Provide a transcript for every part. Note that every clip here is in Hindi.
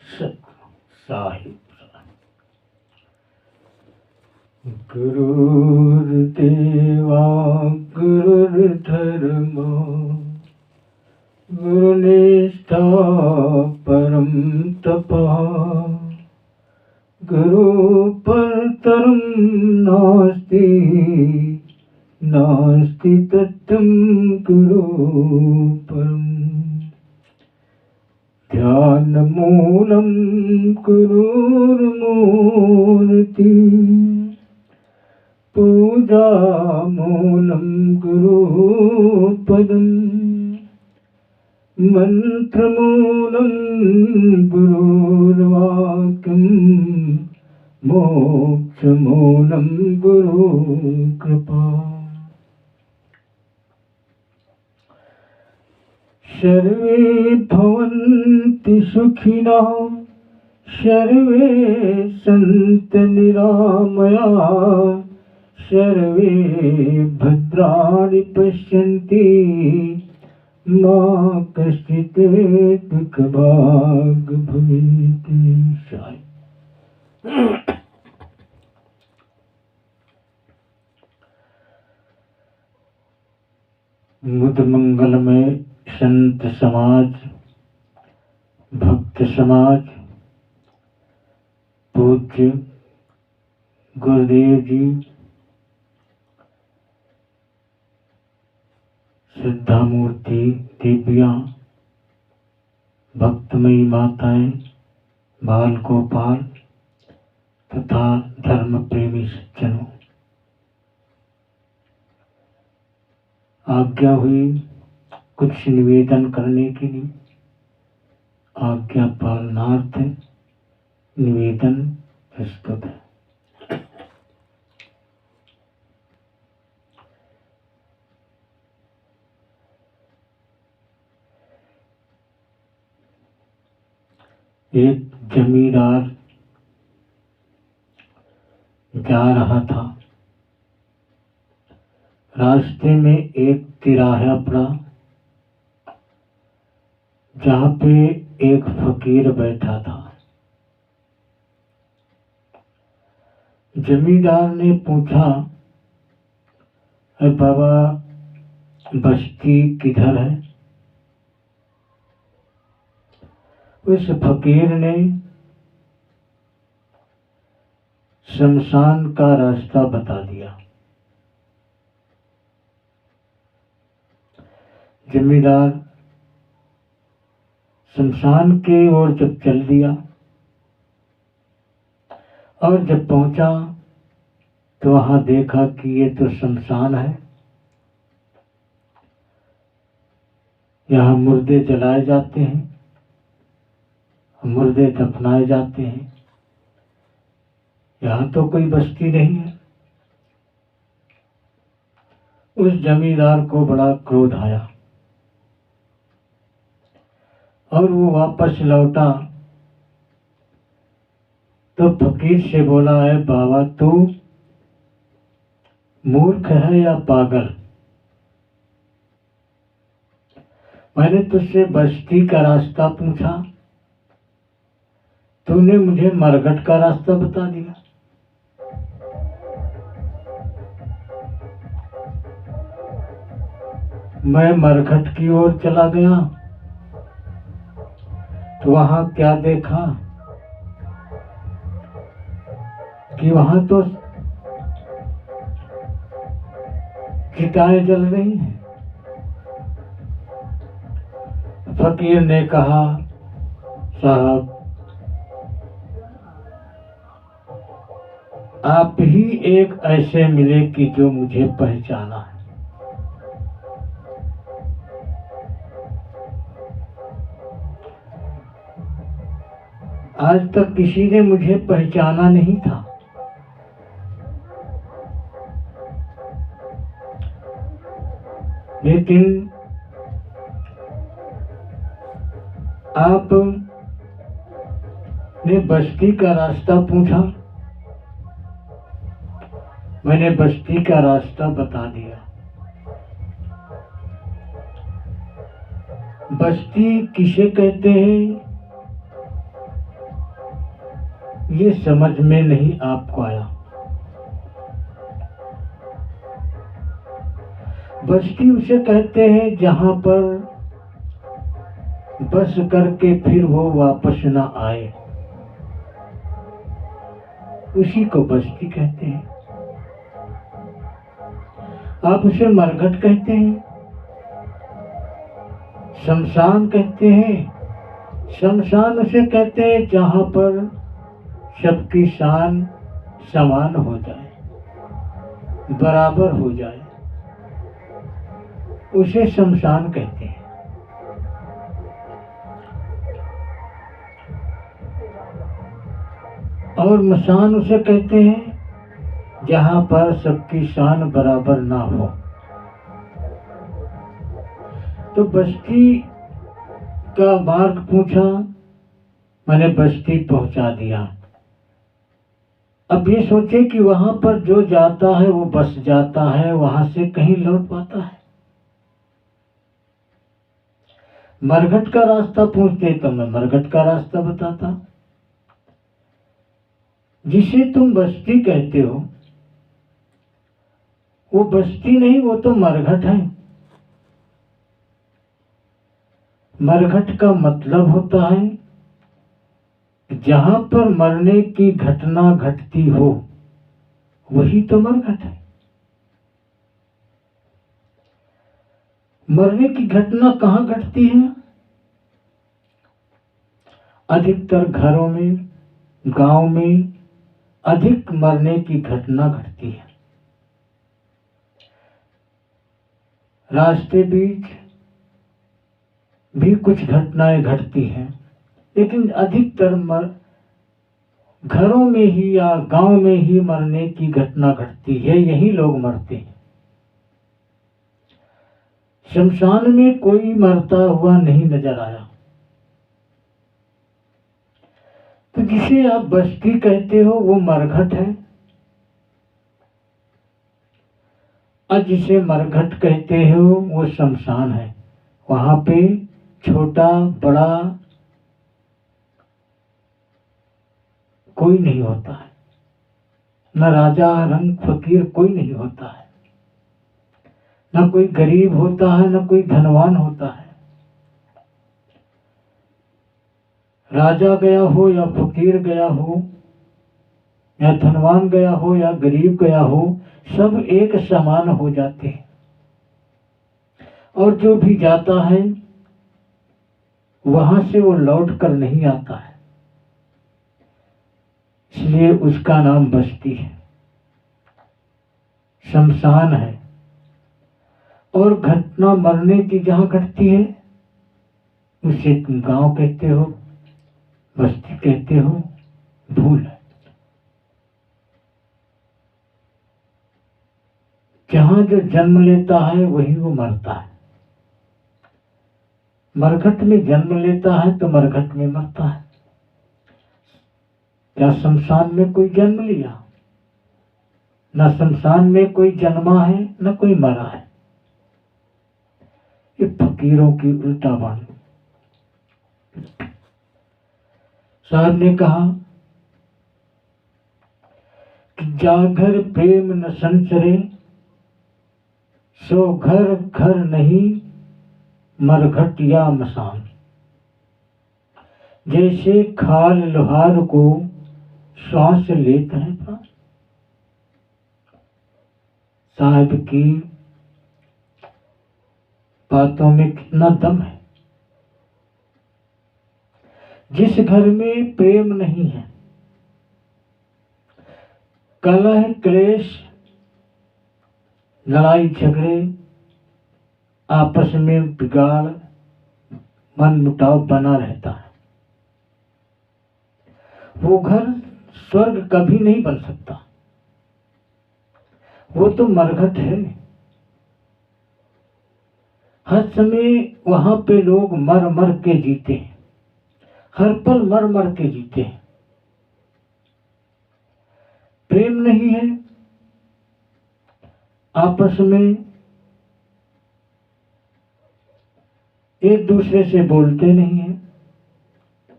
साहिब। गुरुर्देवा गुरुर्धर्मा गुरुनिष्ठा परम तपः गुरु परतरं नास्ति नास्ति तत्त्वं गुरु परम् ध्यानमूलं गुरुर्मूर्ति पूजामूलं गुरुपदम् मंत्रमूलं गुरुर्वाक्यं मोक्षमूलं गुरुकृपा। सर्वे भवन्ति सुखिनः सर्वे सन्तु निरामयाः सर्वे भद्राणि पश्यन्ति मा कश्चित् दुःखभाग् भवेत्। मुद मंगल में संत समाज, भक्त समाज, पूज्य गुरुदेव जी, श्रद्धा मूर्ति दिव्या, भक्तमयी माताएं, बाल गोपाल तथा धर्म प्रेमी सज्जनों, आज्ञा हुई कुछ निवेदन करने के लिए। आज्ञा पालनार्थ निवेदन प्रस्तुत है। एक जमींदार जा रहा था। रास्ते में एक तिराहा पड़ा जहाँ पे एक फकीर बैठा था। जमींदार ने पूछा, बाबा बस्ती किधर है? उस फकीर ने शमशान का रास्ता बता दिया। जमींदार शमशान की ओर जब चल दिया और जब पहुंचा तो वहां देखा कि ये तो शमशान है। यहाँ मुर्दे जलाए जाते हैं, मुर्दे दफनाए जाते हैं। यहाँ तो कोई बस्ती नहीं है। उस जमींदार को बड़ा क्रोध आया और वो वापस लौटा तो फकीर से बोला, है बाबा तू मूर्ख है या पागल? मैंने तुझसे बस्ती का रास्ता पूछा, तूने मुझे मरघट का रास्ता बता दिया। मैं मरघट की ओर चला गया तो वहां क्या देखा कि वहां तो चिताएं जल रही हैं। फकीर ने कहा, साहब आप ही एक ऐसे मिले कि जो मुझे पहचाना है। आज तक किसी ने मुझे पहचाना नहीं था। लेकिन आप ने बस्ती का रास्ता पूछा, मैंने बस्ती का रास्ता बता दिया। बस्ती किसे कहते हैं ये समझ में नहीं आपको आया। बस्ती उसे कहते हैं जहां पर बस करके फिर वो वापस ना आए, उसी को बस्ती कहते हैं। आप उसे मरघट कहते हैं, शमशान कहते हैं। शमशान उसे कहते हैं जहां पर सबकी शान समान हो जाए, बराबर हो जाए, उसे शमशान कहते हैं। और मसान उसे कहते हैं जहां पर सबकी शान बराबर ना हो। तो बस्ती का मार्ग पूछा, मैंने बस्ती पहुंचा दिया। अब ये सोचे कि वहां पर जो जाता है वो बस जाता है, वहां से कहीं लौट पाता है। मरघट का रास्ता पूछते तो मैं मरघट का रास्ता बताता। जिसे तुम बस्ती कहते हो वो बस्ती नहीं, वो तो मरघट है। मरघट का मतलब होता है जहां पर मरने की घटना घटती हो, वही तो मरघट है। मरने की घटना कहाँ घटती है? अधिकतर घरों में, गांव में अधिक मरने की घटना घटती है। रास्ते बीच भी कुछ घटनाएं घटती हैं, लेकिन अधिकतर घरों में ही या गांव में ही मरने की घटना घटती है, यही लोग मरते हैं। शमशान में कोई मरता हुआ नहीं नजर आया। तो जिसे आप बस्ती कहते हो वो मरघट है, और जिसे मरघट कहते हो वो शमशान है। वहां पे छोटा बड़ा कोई नहीं होता है, न राजा रंग फकीर कोई नहीं होता है, न कोई गरीब होता है न कोई धनवान होता है। राजा गया हो या फकीर गया हो या धनवान गया हो या गरीब गया हो, सब एक समान हो जाते हैं। और जो भी जाता है वहां से वो लौट कर नहीं आता है, इसलिए उसका नाम बस्ती है, शमशान है। और घटना मरने की जहां घटती है उसे तुम गांव कहते हो, बस्ती कहते हो, भूल है। जहां जो जन्म लेता है वही वो मरता है। मरघट में जन्म लेता है तो मरघट में मरता है। क्या शमशान में कोई जन्म लिया? न शमशान में कोई जन्मा है न कोई मरा है। ये फकीरों की उल्टा वाणी। साहब ने कहा कि जागर प्रेम न संचरे, सो घर घर नहीं मरघट या मसान। जैसे खाल लोहार को श्वास लेते हैं प्राण। साहब की बातों में कितना दम है। जिस घर में प्रेम नहीं है, कलह क्लेश लड़ाई झगड़े, आपस में बिगाड़ मन मुटाव बना रहता है, वो घर स्वर्ग कभी नहीं बन सकता। वो तो मरघट है। हर समय वहां पे लोग मर मर के जीते हैं, हर पल मर मर के जीते हैं। प्रेम नहीं है, आपस में एक दूसरे से बोलते नहीं है।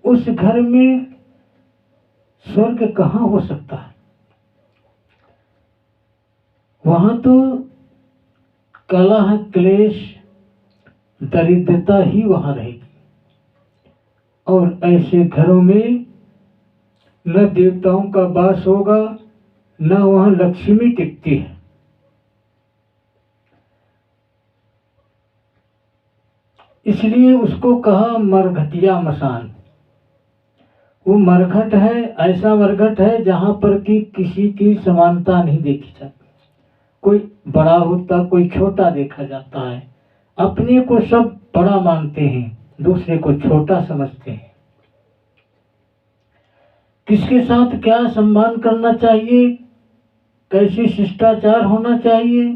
उस घर में स्वर्ग कहाँ हो सकता है? वहां तो कलह, क्लेश, दरिद्रता ही वहां रहेगी। और ऐसे घरों में न देवताओं का वास होगा, न वहां लक्ष्मी टिकती है। इसलिए उसको कहा मरघटिया मसान। वो मरघट है, ऐसा मरघट है जहां पर कि किसी की समानता नहीं देखी जाती। कोई बड़ा होता, कोई छोटा देखा जाता है। अपने को सब बड़ा मानते हैं, दूसरे को छोटा समझते हैं। किसके साथ क्या सम्मान करना चाहिए, कैसी शिष्टाचार होना चाहिए,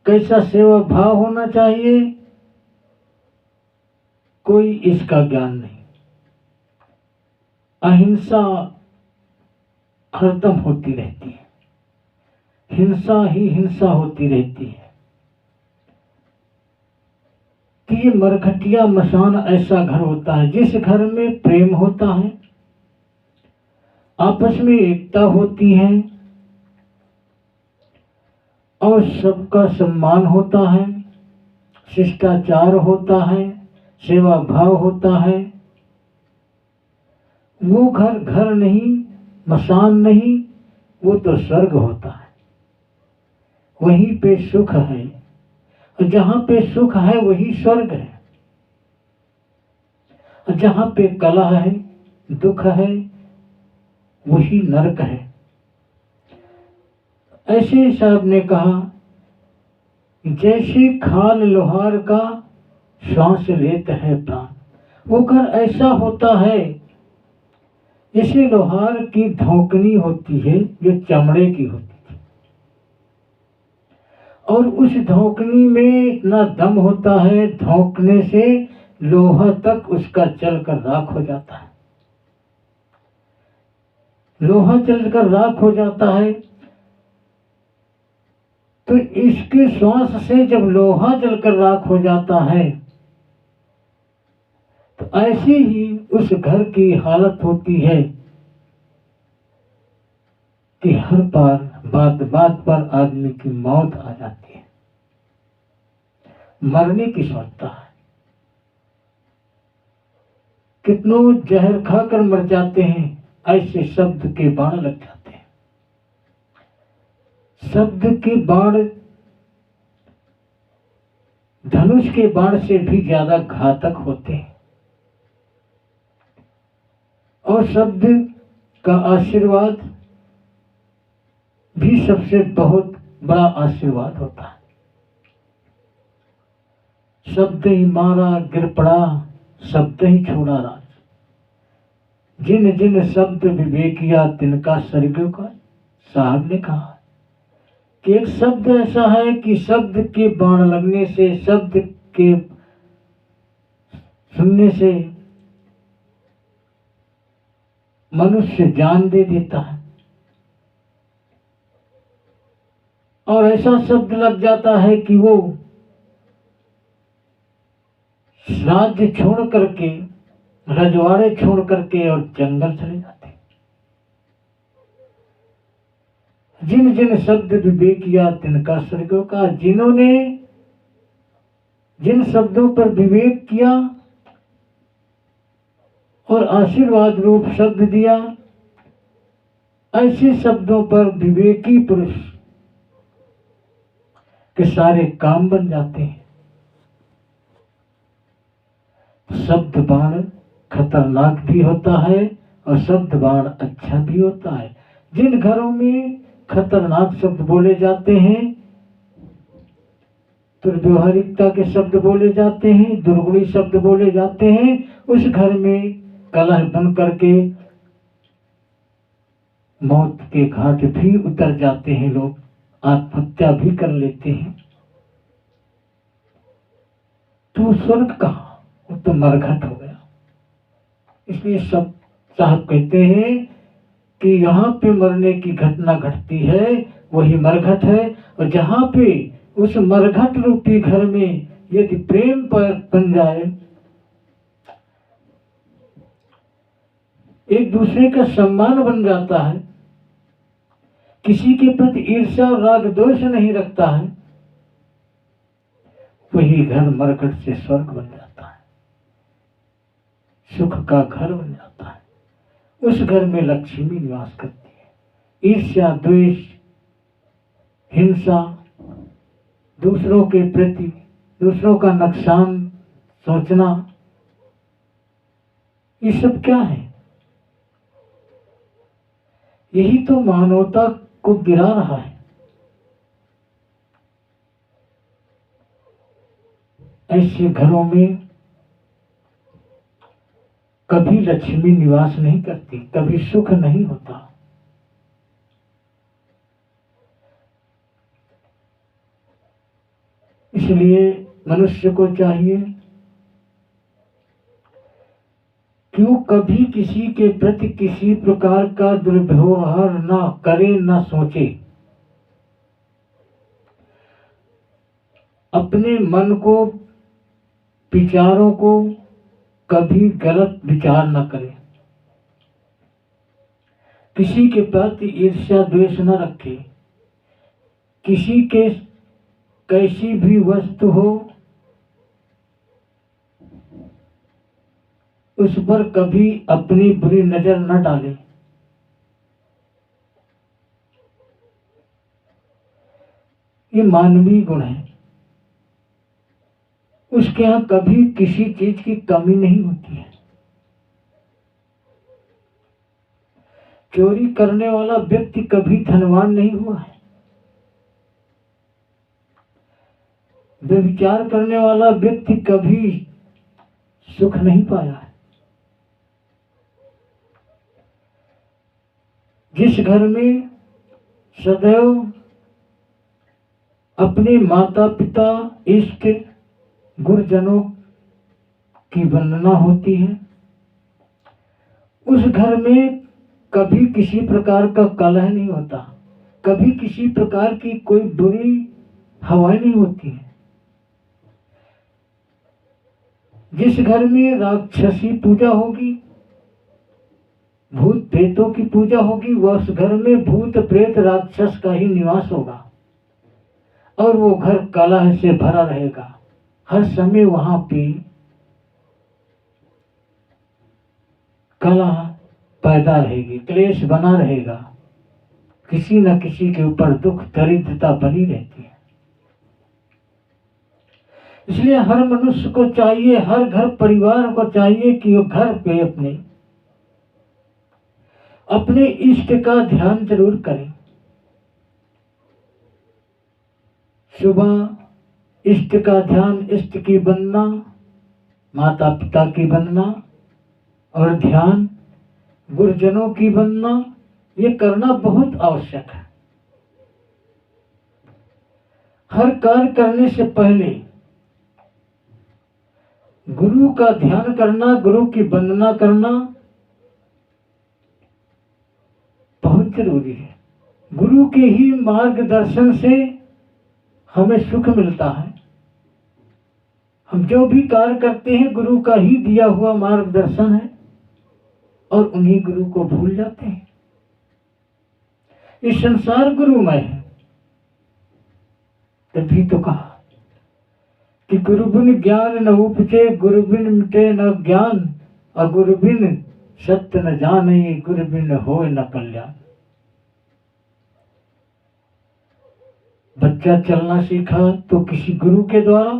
कैसा सेवा भाव होना चाहिए, कोई इसका ज्ञान नहीं। अहिंसा हरदम होती रहती है, हिंसा ही हिंसा होती रहती है। कि ये मरघटिया मसान ऐसा घर होता है जिस घर में प्रेम होता है, आपस में एकता होती है और सबका सम्मान होता है, शिष्टाचार होता है, सेवा भाव होता है। वो घर घर नहीं, मसान नहीं, वो तो स्वर्ग होता है। वहीं पे सुख है, और जहां पे सुख है वही स्वर्ग है। और जहां पे कलह है, दुख है, वही नरक है। ऐसे साहब ने कहा, जैसे खाल लोहार का श्वास लेता है प्राण। वो घर ऐसा होता है जैसे लोहार की धौकनी होती है जो चमड़े की होती है, और उस धौकनी में इतना दम होता है, धौकने से लोहा तक उसका जलकर राख हो जाता है। लोहा जलकर राख हो जाता है, तो इसके श्वास से जब लोहा जलकर राख हो जाता है, तो ऐसी ही उस घर की हालत होती है कि हर बात बात पर आदमी की मौत आ जाती है, मरने की सोचता है। कितनों जहर खाकर मर जाते हैं, ऐसे शब्द के बाण लग जाते हैं। शब्द के बाण धनुष के बाण से भी ज्यादा घातक होते हैं। और शब्द का आशीर्वाद भी सबसे बहुत बड़ा आशीर्वाद होता है। शब्द ही मारा गिर पड़ा, शब्द ही छोड़ा राज। जिन जिन शब्द विवेकिया तिनका स्वर्ग का। साहब ने कहा कि एक शब्द ऐसा है कि शब्द के बाण लगने से, शब्द के सुनने से मनुष्य जान दे देता है। और ऐसा शब्द लग जाता है कि वो राज्य छोड़ करके, रजवाड़े छोड़ करके और जंगल चले जाते हैं। जिन जिन शब्द विवेक किया तिनका स्वर्ग का। जिन्होंने जिन शब्दों पर विवेक किया और आशीर्वाद रूप शब्द दिया, ऐसे शब्दों पर विवेकी पुरुष के सारे काम बन जाते हैं। शब्द बाण खतरनाक भी होता है और शब्द बाण अच्छा भी होता है। जिन घरों में खतरनाक शब्द बोले जाते हैं, दुर्व्यवहारिकता के शब्द बोले जाते हैं, दुर्गुणी शब्द बोले जाते हैं, उस घर में कलह बन करके मौत के घाट भी उतर जाते हैं। लोग आत्महत्या भी कर लेते हैं। तो स्वर्ग कहाँ, वो तो मरघट हो गया। इसलिए सब साहब कहते हैं कि यहाँ पे मरने की घटना घटती है वही मरघट है। और जहाँ पे उस मरघट रूपी घर में यदि प्रेम पर बन जाए, एक दूसरे का सम्मान बन जाता है, किसी के प्रति ईर्ष्या और राग द्वेष नहीं रखता है, वही घर मरकट से स्वर्ग बन जाता है, सुख का घर बन जाता है। उस घर में लक्ष्मी निवास करती है। ईर्ष्या, द्वेष, हिंसा, दूसरों के प्रति दूसरों का नुकसान सोचना, ये सब क्या है? यही तो मानवता को गिरा रहा है। ऐसे घरों में कभी लक्ष्मी निवास नहीं करती, कभी सुख नहीं होता। इसलिए मनुष्य को चाहिए कि वो कभी किसी के प्रति किसी प्रकार का दुर्व्यवहार ना करे, ना सोचे। अपने मन को, विचारों को कभी गलत विचार न करे, किसी के प्रति ईर्ष्या द्वेष न रखे, किसी के कैसी भी वस्तु हो उस पर कभी अपनी बुरी नजर न डाले। ये मानवीय गुण है। उसके यहाँ कभी किसी चीज की कमी नहीं होती है। चोरी करने वाला व्यक्ति कभी धनवान नहीं हुआ है। व्यभिचार करने वाला व्यक्ति कभी सुख नहीं पाया है। जिस घर में सदैव अपने माता पिता, इष्ट, गुरुजनों की वंदना होती है, उस घर में कभी किसी प्रकार का कलह नहीं होता, कभी किसी प्रकार की कोई बुरी हवाएं नहीं होती है। जिस घर में राक्षसी पूजा होगी, भूत प्रेतों की पूजा होगी, वह उस घर में भूत प्रेत राक्षस का ही निवास होगा और वो घर कलह से भरा रहेगा। हर समय वहां पे कलह पैदा रहेगी, क्लेश बना रहेगा, किसी न किसी के ऊपर दुख दरिद्रता बनी रहती है। इसलिए हर मनुष्य को चाहिए, हर घर परिवार को चाहिए कि वो घर पे अपने इष्ट का ध्यान जरूर करें। सुबह इष्ट का ध्यान, इष्ट की वंदना, माता पिता की वंदना और ध्यान, गुरुजनों की वंदना, ये करना बहुत आवश्यक है। हर कार्य करने से पहले गुरु का ध्यान करना, गुरु की वंदना करना बहुत जरूरी है। गुरु के ही मार्गदर्शन से हमें सुख मिलता है। हम जो भी कार्य करते हैं गुरु का ही दिया हुआ मार्गदर्शन है और उन्हीं गुरु को भूल जाते हैं। इस संसार गुरुमय है। तभी तो कहा कि गुरु बिन ज्ञान न उपजे, गुरु बिन मिटे न ज्ञान, और गुरु बिन सत्य न जाने, गुरु बिन होए न कल्याण। बच्चा चलना सीखा तो किसी गुरु के द्वारा,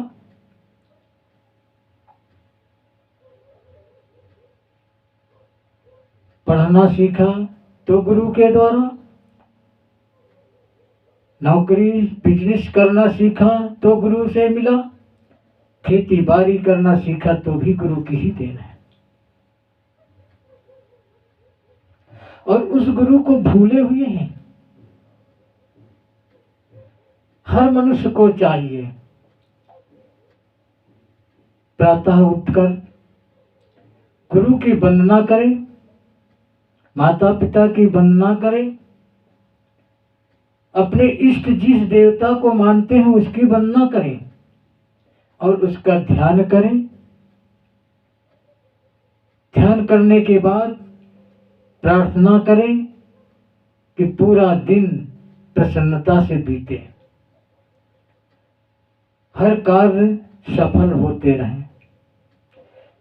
पढ़ना सीखा तो गुरु के द्वारा, नौकरी बिजनेस करना सीखा तो गुरु से मिला, खेती बाड़ी करना सीखा तो भी गुरु की ही देन है। और उस गुरु को भूले हुए हैं। हर मनुष्य को चाहिए प्रातः उठकर गुरु की वंदना करें, माता पिता की वंदना करें, अपने इष्ट जिस देवता को मानते हैं उसकी वंदना करें और उसका ध्यान करें। ध्यान करने के बाद प्रार्थना करें कि पूरा दिन प्रसन्नता से बीते, हर कार्य सफल होते रहें।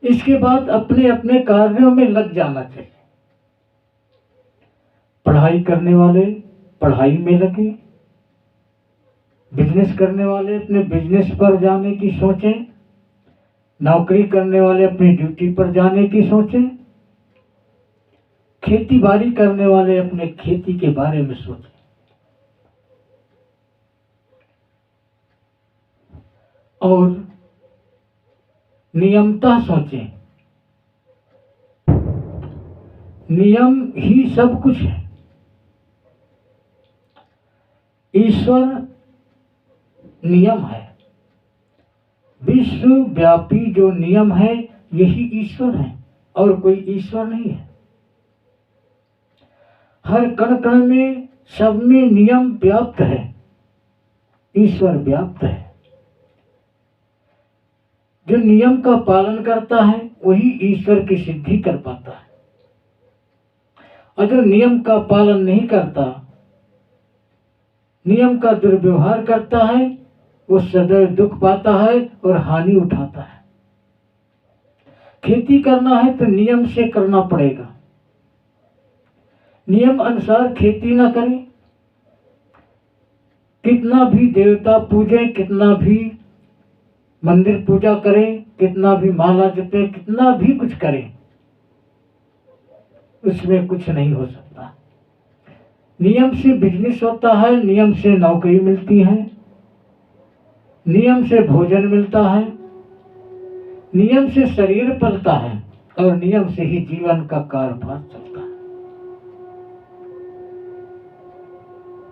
इसके बाद अपने अपने कार्यों में लग जाना चाहिए। पढ़ाई करने वाले पढ़ाई में लगे, बिजनेस करने वाले अपने बिजनेस पर जाने की सोचें, नौकरी करने वाले अपनी ड्यूटी पर जाने की सोचें, खेती बाड़ी करने वाले अपने खेती के बारे में सोचें। और नियमता सोचें। नियम ही सब कुछ है। ईश्वर नियम है। विश्वव्यापी जो नियम है यही ईश्वर है, और कोई ईश्वर नहीं है। हर कण कण में, सब में नियम व्याप्त है, ईश्वर व्याप्त है। जो नियम का पालन करता है वही ईश्वर की सिद्धि कर पाता है, और जो नियम का पालन नहीं करता, नियम का दुर्व्यवहार करता है, वो सदैव दुख पाता है और हानि उठाता है। खेती करना है तो नियम से करना पड़ेगा। नियम अनुसार खेती ना करें, कितना भी देवता पूजे, कितना भी मंदिर पूजा करें, कितना भी माला जपे, कितना भी कुछ करें, उसमें कुछ नहीं हो सकता। नियम से बिजनेस होता है, नियम से नौकरी मिलती है, नियम से भोजन मिलता है, नियम से शरीर पलता है, और नियम से ही जीवन का कारोबार चलता है।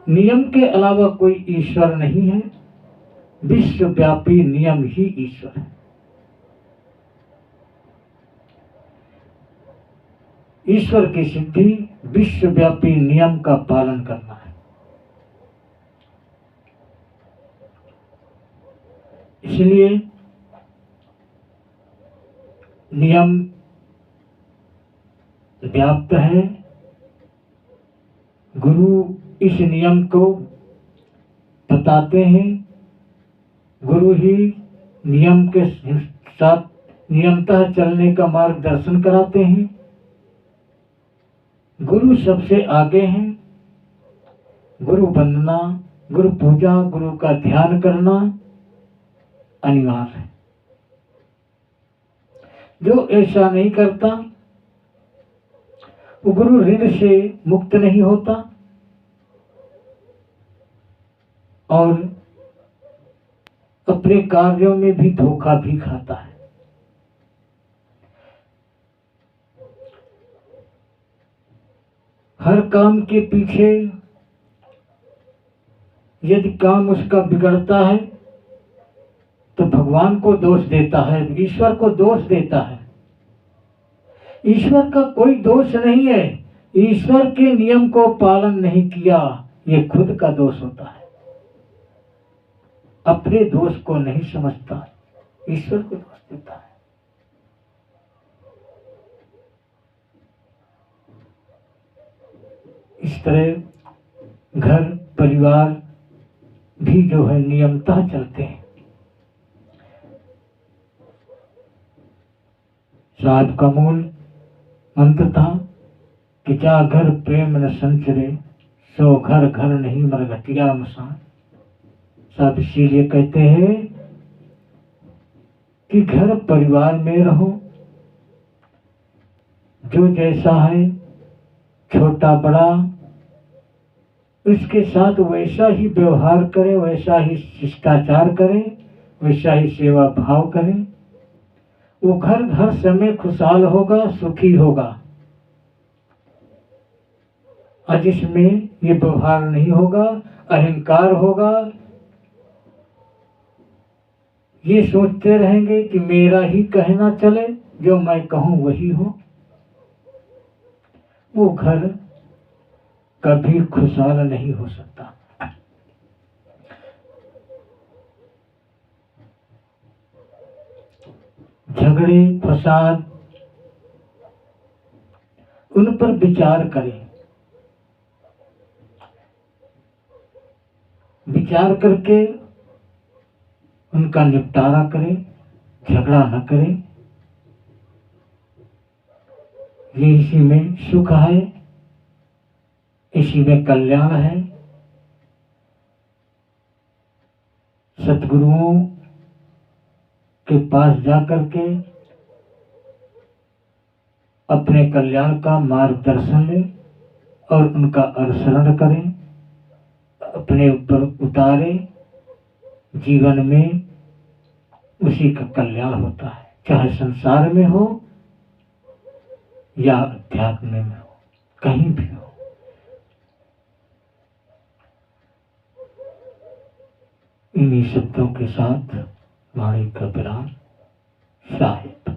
नियम के अलावा कोई ईश्वर नहीं है। विश्वव्यापी नियम ही ईश्वर है। ईश्वर की सिद्धि विश्वव्यापी नियम का पालन करना है। इसलिए नियम व्याप्त है। गुरु इस नियम को बताते हैं। गुरु ही नियम के साथ नियमतः चलने का मार्गदर्शन कराते हैं। गुरु सबसे आगे हैं। गुरु वंदना, गुरु पूजा, गुरु का ध्यान करना अनिवार्य है। जो ऐसा नहीं करता वो गुरु ऋण से मुक्त नहीं होता और अपने कार्यों में भी धोखा भी खाता है। हर काम के पीछे यदि काम उसका बिगड़ता है तो भगवान को दोष देता है, ईश्वर को दोष देता है। ईश्वर का कोई दोष नहीं है। ईश्वर के नियम को पालन नहीं किया, ये खुद का दोष होता है। अपने दोष को नहीं समझता, ईश्वर को दोष देता है। इस तरह घर परिवार भी जो है नियमतः चलते हैं। साहब का मूल मंत्र था कि जा घर प्रेम न संचरे, सो घर घर नहीं मरघटिया मसान। साहब इसीलिए कहते हैं कि घर परिवार में रहो, जो जैसा है छोटा बड़ा उसके साथ वैसा ही व्यवहार करें, वैसा ही शिष्टाचार करें, वैसा ही सेवा भाव करें। वो घर हर समय खुशहाल होगा, सुखी होगा। और जिसमें ये व्यवहार नहीं होगा, अहंकार होगा, ये सोचते रहेंगे कि मेरा ही कहना चले, जो मैं कहूं वही हो, वो घर कभी खुशहाल नहीं हो सकता। झगड़े फसाद उन पर विचार करें, विचार करके उनका निपटारा करें, झगड़ा न करें। ये इसी में सुख है, इसी में कल्याण है। सतगुरुओं के पास जाकर के अपने कल्याण का मार्गदर्शन लें और उनका अनुसरण करें, अपने ऊपर उतारे। जीवन में उसी का कल्याण होता है, चाहे संसार में हो या अध्यात्म में हो, कहीं भी हो। इन्हीं शब्दों के साथ वाणी का विराम। साहिब।